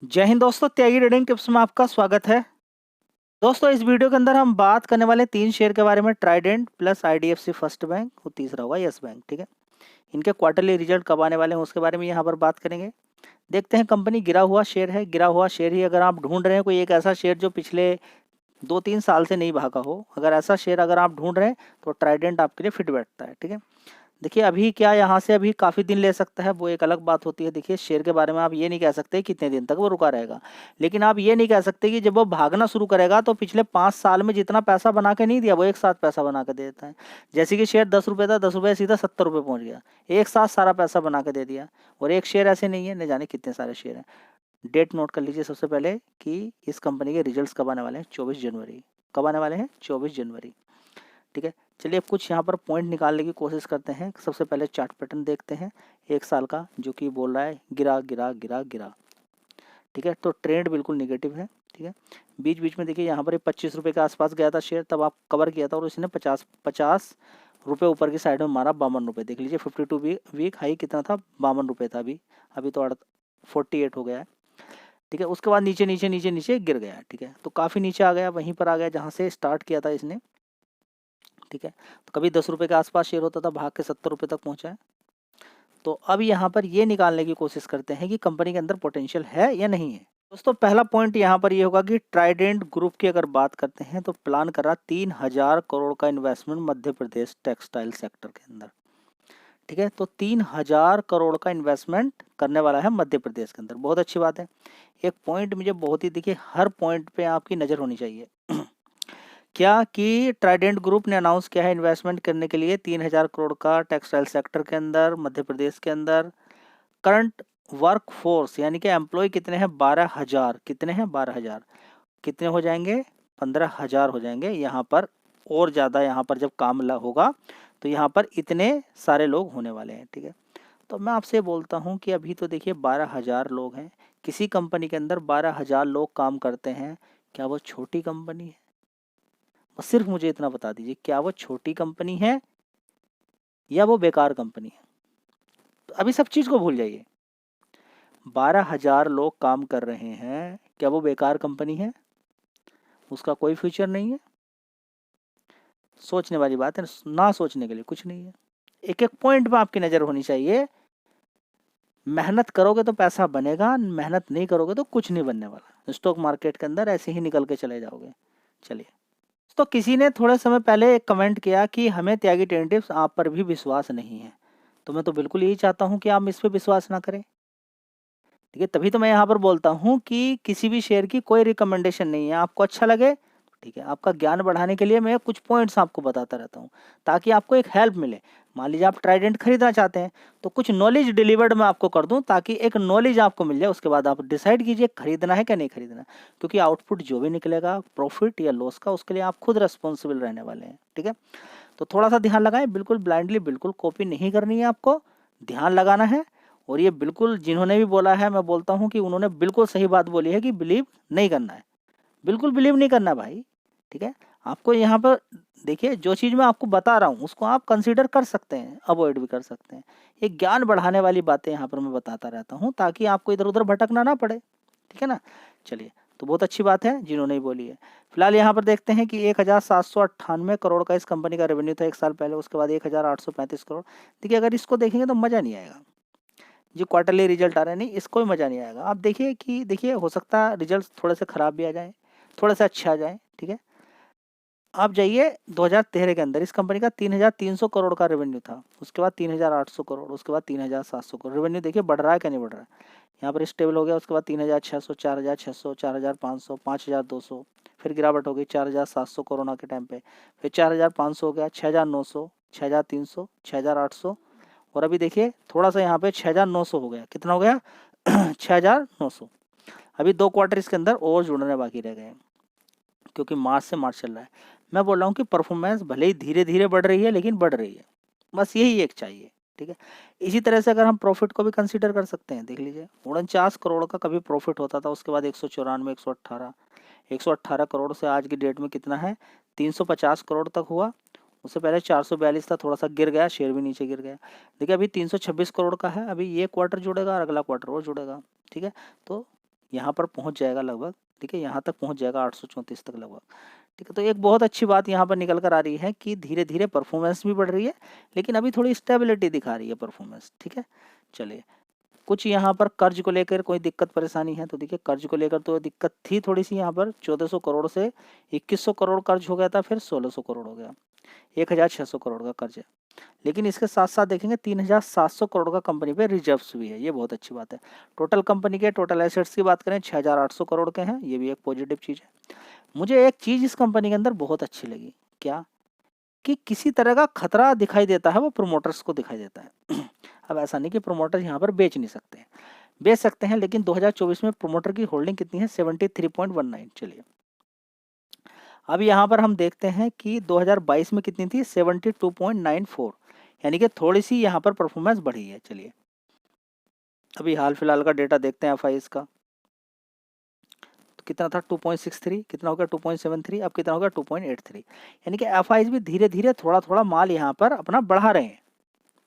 जय हिंद दोस्तों, त्यागी trading tips में आपका स्वागत है। दोस्तों, इस वीडियो के अंदर हम बात करने वाले 3 शेयर के बारे में, Trident plus IDFC first bank और तीसरा होगा यस बैंक। ठीक है, इनके क्वार्टरली रिजल्ट कब आने वाले हैं उसके बारे में यहाँ पर बात करेंगे। देखते हैं, कंपनी गिरा हुआ शेयर है। गिरा हुआ शेयर ही अगर आप ढूंढ रहे हैं, कोई एक ऐसा शेयर जो पिछले 2-3 साल से नहीं भागा हो, अगर ऐसा शेयर अगर आप ढूंढ रहे हैं तो ट्राइडेंट आपके लिए फिट बैठता है। ठीक है, देखिए अभी क्या यहाँ से अभी काफ़ी दिन ले सकता है, वो एक अलग बात होती है। देखिए शेयर के बारे में आप ये नहीं कह सकते कितने दिन तक वो रुका रहेगा, लेकिन आप ये नहीं कह सकते कि जब वो भागना शुरू करेगा तो पिछले 5 साल में जितना पैसा बना के नहीं दिया वो एक साथ पैसा बना के दे देता है। जैसे कि शेयर 10 रुपये था, 10 रुपये सीधा 70 रुपये पहुंच गया, एक साथ सारा पैसा बना के दे दिया। और एक शेयर ऐसे नहीं है, न जाने कितने सारे शेयर हैं। डेट नोट कर लीजिए सबसे पहले कि इस कंपनी के रिजल्ट कब आने वाले हैं। 24 जनवरी। कब आने वाले हैं? 24 जनवरी। ठीक है, चलिए अब कुछ यहाँ पर पॉइंट निकालने की कोशिश करते हैं। सबसे पहले चार्ट पैटर्न देखते हैं 1 साल का, जो कि बोल रहा है गिरा गिरा गिरा गिरा। ठीक है, तो ट्रेंड बिल्कुल निगेटिव है। ठीक है, बीच बीच में देखिए यहाँ पर 25 रुपये के आसपास गया था शेयर, तब आप कवर किया था और इसने 50 रुपये ऊपर की साइड में मारा। 52 रुपये देख लीजिए। 52 वीक हाई कितना था? 52 रुपये था। अभी तो 48 हो गया है। ठीक है, उसके बाद नीचे नीचे नीचे नीचे गिर गया। ठीक है, तो काफ़ी नीचे आ गया, वहीं पर आ गया जहाँ से स्टार्ट किया था इसने। ठीक है, तो कभी 10 रुपये के आसपास शेयर होता था, भाग के 70 रुपये तक पहुंचा है। तो अब यहाँ पर ये निकालने की कोशिश करते हैं कि कंपनी के अंदर पोटेंशियल है या नहीं है। दोस्तों, पहला पॉइंट यहाँ पर ये होगा कि ट्राइडेंट ग्रुप की अगर बात करते हैं तो प्लान कर रहा 3,000 करोड़ का investment Madhya Pradesh textile sector के अंदर। ठीक है, तो 3,000 करोड़ का इन्वेस्टमेंट करने वाला है मध्य प्रदेश के अंदर। बहुत अच्छी बात है। एक पॉइंट मुझे बहुत ही, देखिए हर पॉइंट पे आपकी नज़र होनी चाहिए। क्या कि ट्राइडेंट ग्रुप ने अनाउंस किया है इन्वेस्टमेंट करने के लिए 3,000 करोड़ का टेक्सटाइल सेक्टर के अंदर मध्य प्रदेश के अंदर। करंट वर्क फोर्स यानी कि एम्प्लॉय कितने हैं? 12,000। कितने हैं? 12,000। कितने हो जाएंगे? 15,000 हो जाएंगे यहाँ पर। और ज़्यादा यहाँ पर जब काम होगा तो यहाँ पर इतने सारे लोग होने वाले हैं। ठीक है, तो मैं आपसे बोलता हूँ कि अभी तो देखिए 12,000 लोग हैं किसी कंपनी के अंदर। 12,000 लोग काम करते हैं, क्या वो छोटी कंपनी है? बस सिर्फ मुझे इतना बता दीजिए, क्या वो छोटी कंपनी है या वो बेकार कंपनी है? तो अभी सब चीज़ को भूल जाइए। 12,000 लोग काम कर रहे हैं, क्या वो बेकार कंपनी है? उसका कोई फ्यूचर नहीं है? सोचने वाली बात है ना, सोचने के लिए कुछ नहीं है। एक एक पॉइंट में आपकी नज़र होनी चाहिए। मेहनत करोगे तो पैसा बनेगा, मेहनत नहीं करोगे तो कुछ नहीं बनने वाला। स्टॉक मार्केट के अंदर ऐसे ही निकल के चले जाओगे। चलिए, तो किसी ने थोड़े समय पहले एक कमेंट किया कि हमें त्यागी टेंटिव्स आप पर भी विश्वास नहीं है। तो मैं तो बिल्कुल यही चाहता हूं कि आप इस पे विश्वास ना करें। ठीक है, तभी तो मैं यहाँ पर बोलता हूँ कि किसी भी शेयर की कोई रिकमेंडेशन नहीं है। आपको अच्छा लगे, ठीक है, आपका ज्ञान बढ़ाने के लिए मैं कुछ पॉइंट्स आपको बताता रहता हूँ ताकि आपको एक हेल्प मिले। मान लीजिए आप ट्राइडेंट खरीदना चाहते हैं तो कुछ नॉलेज डिलीवर्ड मैं आपको कर दूं ताकि एक नॉलेज आपको मिल जाए। उसके बाद आप डिसाइड कीजिए खरीदना है क्या नहीं खरीदना, क्योंकि आउटपुट जो भी निकलेगा प्रॉफिट या लॉस का, उसके लिए आप खुद रेस्पॉन्सिबल रहने वाले हैं। ठीक है, तो थोड़ा सा ध्यान लगाएं। बिल्कुल ब्लाइंडली बिल्कुल कॉपी नहीं करनी है, आपको ध्यान लगाना है। और ये बिल्कुल जिन्होंने भी बोला है, मैं बोलता हूँ कि उन्होंने बिल्कुल सही बात बोली है कि बिलीव नहीं करना है। बिल्कुल बिलीव नहीं करना भाई। ठीक है, आपको यहाँ पर देखिए जो चीज़ मैं आपको बता रहा हूँ उसको आप कंसीडर कर सकते हैं, अवॉइड भी कर सकते हैं। ये ज्ञान बढ़ाने वाली बातें यहाँ पर मैं बताता रहता हूँ ताकि आपको इधर उधर भटकना ना पड़े। ठीक है ना। चलिए, तो बहुत अच्छी बात है जिन्होंने ही बोली है। फिलहाल यहाँ पर देखते हैं कि 1,798 करोड़ का इस कंपनी का रेवेन्यू था 1 साल पहले। उसके बाद 1,835 करोड़। देखिए अगर इसको देखेंगे तो मज़ा नहीं आएगा। जो क्वार्टरली रिजल्ट आ रहे हैं, नहीं इसको भी मज़ा नहीं आएगा। आप देखिए कि देखिए हो सकता है रिजल्ट थोड़े से ख़राब भी आ जाए, थोड़े से अच्छे आ जाए। ठीक है, आप जाइए 2013 के अंदर इस कंपनी का 3,300 करोड़ का रेवेन्यू था। उसके बाद 3,800 करोड़, उसके बाद 3,700 करोड़। रेवेन्यू देखिए बढ़ रहा है क्या नहीं बढ़ रहा है। यहाँ पर स्टेबल हो गया। उसके बाद 3,600, 4,600, 4,500, 5,200, फिर गिरावट हो गई 4,700 कोरोना के टाइम पे, फिर 4,500 हो गया, 6,900, 6,300, 6,800, और अभी देखिए थोड़ा सा यहाँ पे 6,900 हो गया। कितना हो गया? 6,900। अभी 2 क्वार्टर इसके अंदर और जुड़ने बाकी रह गए क्योंकि मार्च से मार्च चल रहा है। मैं बोल रहा हूँ कि परफॉर्मेंस भले ही धीरे धीरे बढ़ रही है लेकिन बढ़ रही है। बस यही एक चाहिए। ठीक है, इसी तरह से अगर हम प्रॉफिट को भी कंसीडर कर सकते हैं, देख लीजिए 49 करोड़ का कभी प्रॉफिट होता था, उसके बाद 194, 118, 118 करोड़ से आज की डेट में कितना है? 350 करोड़ तक हुआ। उससे पहले 442 था, थोड़ा सा गिर गया, शेयर भी नीचे गिर गया। देखिए अभी 326 करोड़ का है। अभी ये क्वार्टर जुड़ेगा और अगला क्वार्टर और जुड़ेगा। ठीक है, तो यहाँ पर पहुँच जाएगा लगभग, ठीक है, यहाँ तक पहुँच जाएगा 834 तक लगभग, ठीक है। तो एक बहुत अच्छी बात यहाँ पर निकल कर आ रही है कि धीरे धीरे परफॉर्मेंस भी बढ़ रही है, लेकिन अभी थोड़ी स्टेबिलिटी दिखा रही है परफॉर्मेंस, ठीक है। चलिए, कुछ यहाँ पर कर्ज को लेकर कोई दिक्कत परेशानी है तो देखिए, कर्ज को लेकर तो दिक्कत थी थोड़ी सी। यहाँ पर 1400 करोड़ से 2100 करोड़ कर्ज हो गया था, फिर 1600 करोड़ हो गया, 1600 करोड़ का कर्ज है। लेकिन इसके साथ साथ देखेंगे 3700 करोड़ का कंपनी पे रिजर्व्स भी है, ये बहुत अच्छी बात है। टोटल कंपनी के टोटल एसेट्स की बात करें 6800 करोड़ के हैं, ये भी एक पॉजिटिव चीज़ है। मुझे एक चीज़ इस कंपनी के अंदर बहुत अच्छी लगी, क्या कि किसी तरह का खतरा दिखाई देता है वो प्रोमोटर्स को दिखाई देता है। अब ऐसा नहीं कि प्रोमोटर यहाँ पर बेच नहीं सकते, बेच सकते हैं, लेकिन 2024 में प्रोमोटर की होल्डिंग कितनी है, 73.19। चलिए, अब यहाँ पर हम देखते हैं कि 2022 में कितनी थी, 72.94, यानी कि थोड़ी सी यहाँ पर परफॉर्मेंस बढ़ी है। चलिए, अभी हाल फिलहाल का डेटा देखते हैं एफआईज का, तो कितना था 2.63, कितना हो गया 2.73, अब कितना हो गया 2.83, यानी कि एफआईज भी धीरे धीरे थोड़ा थोड़ा माल यहाँ पर अपना बढ़ा रहे हैं।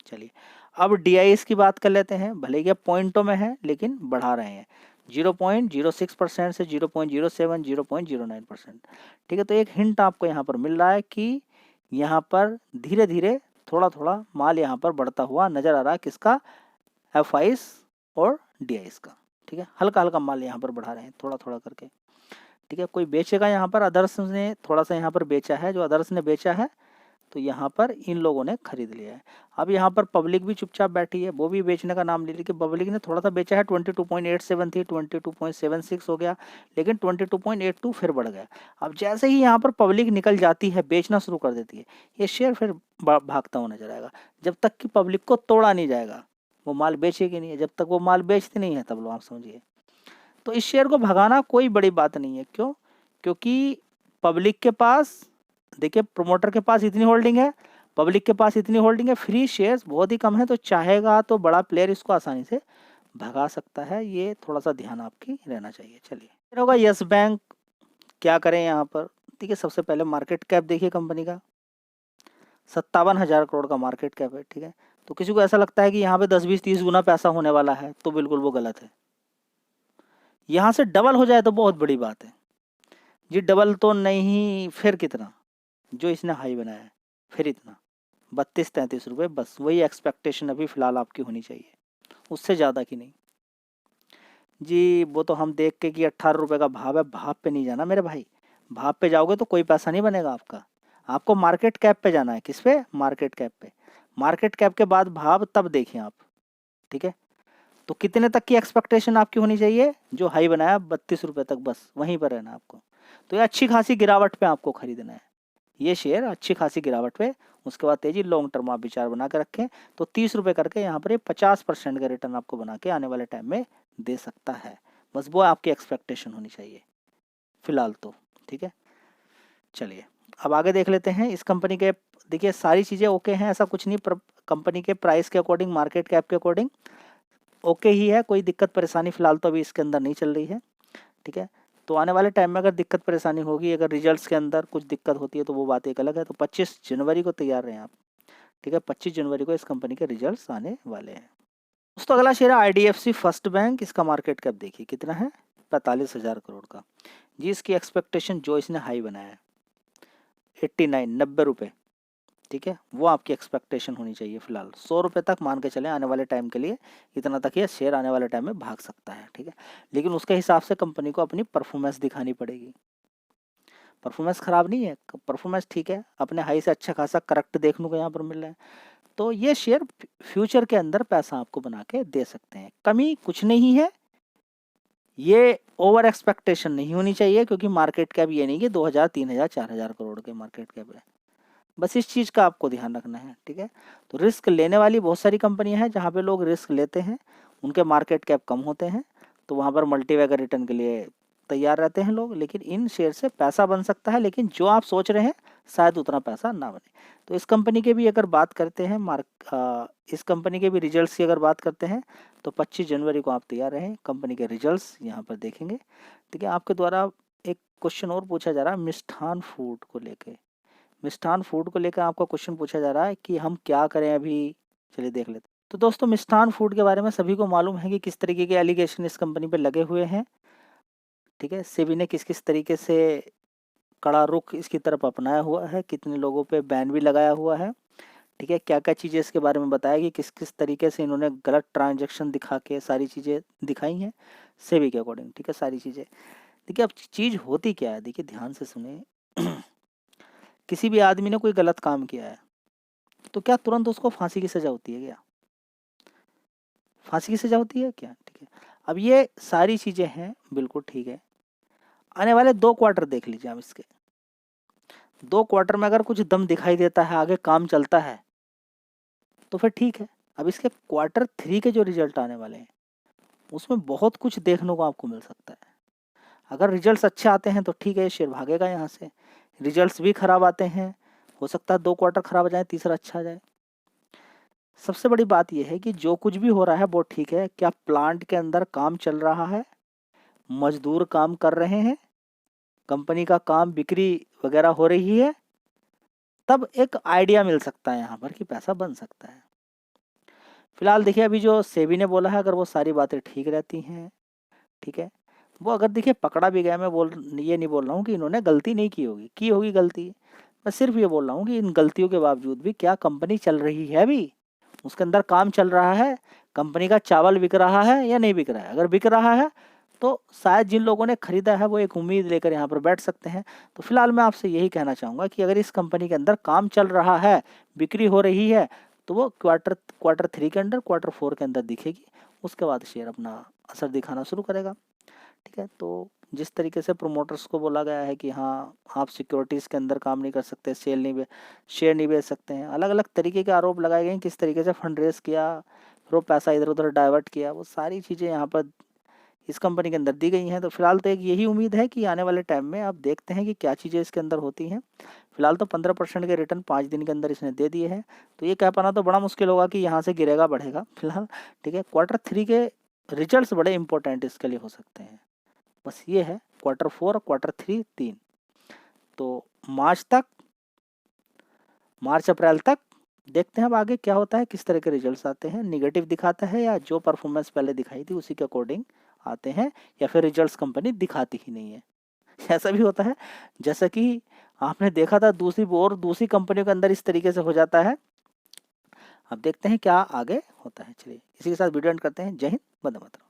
चलिए, अब डीआईएस की बात कर लेते हैं, भले ही पॉइंटों में है लेकिन बढ़ा रहे हैं, 0.06% से 0.07, 0.09%, ठीक है। तो एक हिंट आपको यहाँ पर मिल रहा है कि यहाँ पर धीरे धीरे थोड़ा थोड़ा माल यहाँ पर बढ़ता हुआ नजर आ रहा है, किसका, एफआईस और डीआईएस का, ठीक है। हल्का हल्का माल यहाँ पर बढ़ा रहे हैं थोड़ा थोड़ा करके, ठीक है। कोई बेचेगा यहाँ पर, अदर्स ने थोड़ा सा यहाँ पर बेचा है, जो अदर्स ने बेचा है तो यहाँ पर इन लोगों ने खरीद लिया है। अब यहाँ पर पब्लिक भी चुपचाप बैठी है, वो भी बेचने का नाम ले रही, कि पब्लिक ने थोड़ा सा बेचा है, 22.87 थी, 22.76 हो गया, लेकिन 22.82 फिर बढ़ गया। अब जैसे ही यहाँ पर पब्लिक निकल जाती है, बेचना शुरू कर देती है, ये शेयर फिर भागता हुआ नजर आएगा, जब तक कि पब्लिक को तोड़ा नहीं जाएगा, वो माल बेचेगी नहीं है। जब तक वो माल बेचती नहीं है तब लोग, आप समझिए। तो इस शेयर को भगाना कोई बड़ी बात नहीं है, क्यों, क्योंकि पब्लिक के पास, देखिए प्रोमोटर के पास इतनी होल्डिंग है, पब्लिक के पास इतनी होल्डिंग है, फ्री शेयर्स बहुत ही कम है, तो चाहेगा तो बड़ा प्लेयर इसको आसानी से भगा सकता है, ये थोड़ा सा ध्यान आपकी रहना चाहिए। चलिए, फिर होगा यस बैंक, क्या करें यहाँ पर, देखिए सबसे पहले मार्केट कैप देखिए कंपनी का, 57,000 करोड़ का मार्केट कैप है, ठीक है। तो किसी को ऐसा लगता है कि यहाँ पे 10, 20, 30 गुना पैसा होने वाला है, तो बिल्कुल वो गलत है। यहाँ से डबल हो जाए तो बहुत बड़ी बात है जी, डबल तो नहीं, फिर कितना, जो इसने हाई बनाया है, फिर इतना 32-33 रुपये, बस वही एक्सपेक्टेशन अभी फ़िलहाल आपकी होनी चाहिए, उससे ज़्यादा की नहीं जी। वो तो हम देख के कि 18 रुपये का भाव है, भाव पे नहीं जाना मेरे भाई, भाव पे जाओगे तो कोई पैसा नहीं बनेगा आपका, आपको मार्केट कैप पे जाना है। किस पे, मार्केट कैप पे, मार्केट कैप के बाद भाव तब देखिए आप, ठीक है। तो कितने तक की एक्सपेक्टेशन आपकी होनी चाहिए, जो हाई बनाया 32 रुपये तक, बस वहीं पर रहना आपको। तो ये अच्छी खासी गिरावट पे आपको खरीदना है, ये शेयर अच्छी खासी गिरावट पे, उसके बाद तेजी, लॉन्ग टर्म आप विचार बना के रखें, तो 30 रुपये करके यहाँ पर ये 50% का रिटर्न आपको बना के आने वाले टाइम में दे सकता है, बस वो आपकी एक्सपेक्टेशन होनी चाहिए फिलहाल तो, ठीक है। चलिए, अब आगे देख लेते हैं इस कंपनी के, देखिए सारी चीज़ें ओके हैं, ऐसा कुछ नहीं, कंपनी के प्राइस के अकॉर्डिंग, मार्केट कैप के अकॉर्डिंग ओके ही है, कोई दिक्कत परेशानी फिलहाल तो अभी इसके अंदर नहीं चल रही है, ठीक है। तो आने वाले टाइम में अगर दिक्कत परेशानी होगी, अगर रिजल्ट्स के अंदर कुछ दिक्कत होती है तो वो बात एक अलग है। तो 25 जनवरी को तैयार रहें आप, ठीक है, 25 जनवरी को इस कंपनी के रिजल्ट्स आने वाले हैं। दोस्तों अगला शेयर है IDFC फर्स्ट बैंक, इसका मार्केट कैप देखिए कितना है, 45,000 करोड़ का जी। इसकी एक्सपेक्टेशन जो इसने हाई बनाया है 89, 90 रुपये, ठीक है, वो आपकी एक्सपेक्टेशन होनी चाहिए फिलहाल। 100 रुपये तक मान के चलें आने वाले टाइम के लिए, इतना तक ये शेयर आने वाले टाइम में भाग सकता है, ठीक है। लेकिन उसके हिसाब से कंपनी को अपनी परफॉर्मेंस दिखानी पड़ेगी, परफॉर्मेंस खराब नहीं है, परफॉर्मेंस ठीक है, अपने हाई से अच्छा खासा करेक्ट देखने को यहाँ पर मिल रहा है। तो ये शेयर फ्यूचर के अंदर पैसा आपको बना के दे सकते हैं, कमी कुछ नहीं है, ये ओवर एक्सपेक्टेशन नहीं होनी चाहिए, क्योंकि मार्केट कैप ये नहीं कि 2000, 3000, 4000 करोड़ के मार्केट कैप है, बस इस चीज़ का आपको ध्यान रखना है, ठीक है। तो रिस्क लेने वाली बहुत सारी कंपनियां हैं जहां पे लोग रिस्क लेते हैं, उनके मार्केट कैप कम होते हैं, तो वहां पर मल्टीबैगर रिटर्न के लिए तैयार रहते हैं लोग, लेकिन इन शेयर से पैसा बन सकता है, लेकिन जो आप सोच रहे हैं शायद उतना पैसा ना बने। तो इस कंपनी के भी अगर बात करते हैं इस कंपनी के भी रिजल्ट्स की अगर बात करते हैं, तो 25 जनवरी को आप तैयार रहें, कंपनी के रिजल्ट्स यहाँ पर देखेंगे, ठीक है। आपके द्वारा एक क्वेश्चन और पूछा जा रहा है मिष्ठान फूड को लेकर, मिष्ठान फूड को लेकर आपका क्वेश्चन पूछा जा रहा है कि हम क्या करें अभी, चलिए देख लेते हैं। तो दोस्तों मिष्ठान फूड के बारे में सभी को मालूम है कि किस तरीके के एलिगेशन इस कंपनी पे लगे हुए हैं, ठीक है, सेबी ने किस किस तरीके से कड़ा रुख इसकी तरफ अपनाया हुआ है, कितने लोगों पे बैन भी लगाया हुआ है, ठीक है, क्या क्या चीज़ें इसके बारे में बताया कि किस किस तरीके से इन्होंने गलत ट्रांजैक्शन दिखा के सारी चीज़ें दिखाई हैं सेबी के अकॉर्डिंग, ठीक है, सारी चीज़ें। देखिए अब चीज़ होती क्या है, देखिए ध्यान से सुने। किसी भी आदमी ने कोई गलत काम किया है तो क्या तुरंत उसको फांसी की सजा होती है क्या? फांसी की सजा होती है क्या? ठीक है, अब ये सारी चीज़ें हैं, बिल्कुल ठीक है। आने वाले 2 क्वार्टर देख लीजिए आप इसके। 2 क्वार्टर में अगर कुछ दम दिखाई देता है, आगे काम चलता है, तो फिर ठीक है। अब इसके क्वार्टर 3 के जो रिजल्ट आने वाले हैं, उसमें बहुत कुछ देखने को आपको मिल सकता है। अगर रिजल्ट्स अच्छे आते हैं तो ठीक है, शेयर भागेगा यहाँ से। रिजल्ट्स भी खराब आते हैं, हो सकता है 2 क्वार्टर खराब आ जाए, तीसरा अच्छा आ जाए। सबसे बड़ी बात यह है कि जो कुछ भी हो रहा है वो ठीक है, क्या प्लांट के अंदर काम चल रहा है, मजदूर काम कर रहे हैं, कंपनी का काम बिक्री वगैरह हो रही है, तब एक आइडिया मिल सकता है यहाँ पर कि पैसा बन सकता है। फिलहाल देखिए अभी जो सेबी ने बोला है, अगर वो सारी बातें ठीक रहती हैं, ठीक है, वो अगर देखिए पकड़ा भी गया, मैं ये नहीं बोल रहा हूँ कि इन्होंने गलती नहीं की होगी गलती। मैं सिर्फ ये बोल रहा हूँ कि इन गलतियों के बावजूद भी क्या कंपनी चल रही है, अभी उसके अंदर काम चल रहा है, कंपनी का चावल बिक रहा है या नहीं बिक रहा है। अगर बिक रहा है तो शायद जिन लोगों ने खरीदा है वो एक उम्मीद लेकर यहाँ पर बैठ सकते हैं। तो फिलहाल मैं आपसे यही कहना चाहूँगा कि अगर इस कंपनी के अंदर काम चल रहा है, बिक्री हो रही है, तो वो क्वार्टर 3 के अंदर, क्वार्टर 4 के अंदर दिखेगी। उसके बाद शेयर अपना असर दिखाना शुरू करेगा, ठीक है। तो जिस तरीके से प्रोमोटर्स को बोला गया है कि हाँ आप सिक्योरिटीज़ के अंदर काम नहीं कर सकते, शेयर नहीं बेच सकते हैं, अलग अलग तरीके के आरोप लगाए गए हैं, किस तरीके से फंड रेज किया, फिर वो पैसा इधर उधर डाइवर्ट किया, वो सारी चीज़ें यहाँ पर इस कंपनी के अंदर दी गई हैं। तो फिलहाल तो एक यही उम्मीद है कि आने वाले टाइम में आप देखते हैं कि क्या चीज़ें इसके अंदर होती हैं। फिलहाल तो 15% के रिटर्न 5 दिन के अंदर इसने दे दिए हैं, तो ये कह पाना तो बड़ा मुश्किल होगा कि यहाँ से गिरेगा बढ़ेगा फिलहाल, ठीक है। क्वार्टर 3 के रिजल्ट्स बड़े इंपॉर्टेंट इसके लिए हो सकते हैं, बस ये है। क्वार्टर 4 और क्वार्टर 3 3 तो मार्च अप्रैल तक देखते हैं अब आगे क्या होता है, किस तरह के रिजल्ट्स आते हैं, निगेटिव दिखाता है या जो परफॉर्मेंस पहले दिखाई थी उसी के अकॉर्डिंग आते हैं, या फिर रिजल्ट्स कंपनी दिखाती ही नहीं है। ऐसा भी होता है, जैसा कि आपने देखा था दूसरी कंपनियों के अंदर इस तरीके से हो जाता है। अब देखते हैं क्या आगे होता है। चलिए इसी के साथ वीडियो एंड करते हैं। जय हिंद, वंदे मातरम।